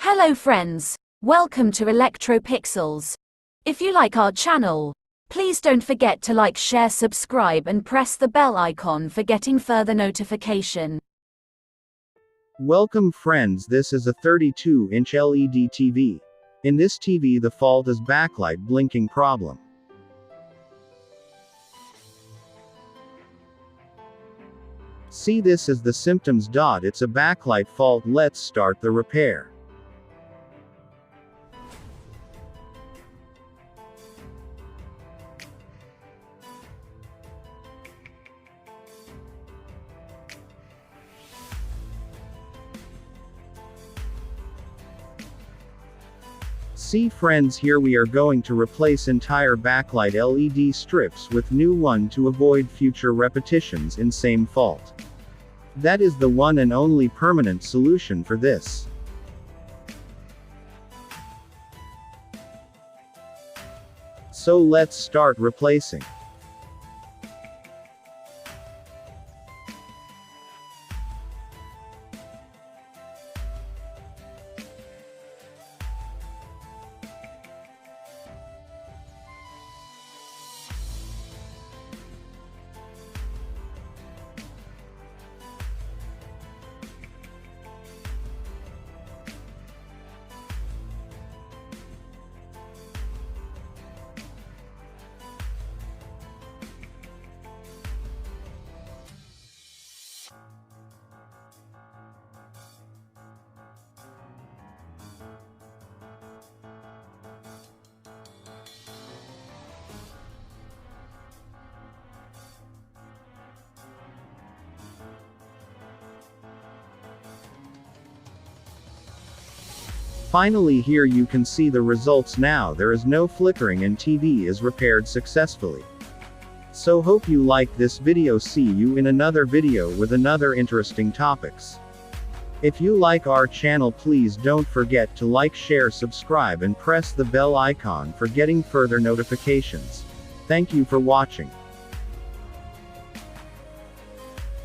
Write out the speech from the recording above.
Hello friends, welcome to Electropixels. If you like our channel, please don't forget to like, share, subscribe and press the bell icon for getting further notification. Welcome friends, this is a 32-inch LED TV. In this TV the fault is backlight blinking problem. See, this is the symptoms. It's a backlight fault. Let's start the repair. See friends, here we are going to replace entire backlight LED strips with new one to avoid future repetitions in same fault. That is the one and only permanent solution for this. So let's start replacing. Finally, here you can see the results now. There is no flickering and TV is repaired successfully. So hope you like this video. See you in another video with another interesting topics. If you like our channel, please don't forget to like, share, subscribe and press the bell icon for getting further notifications. Thank you for watching.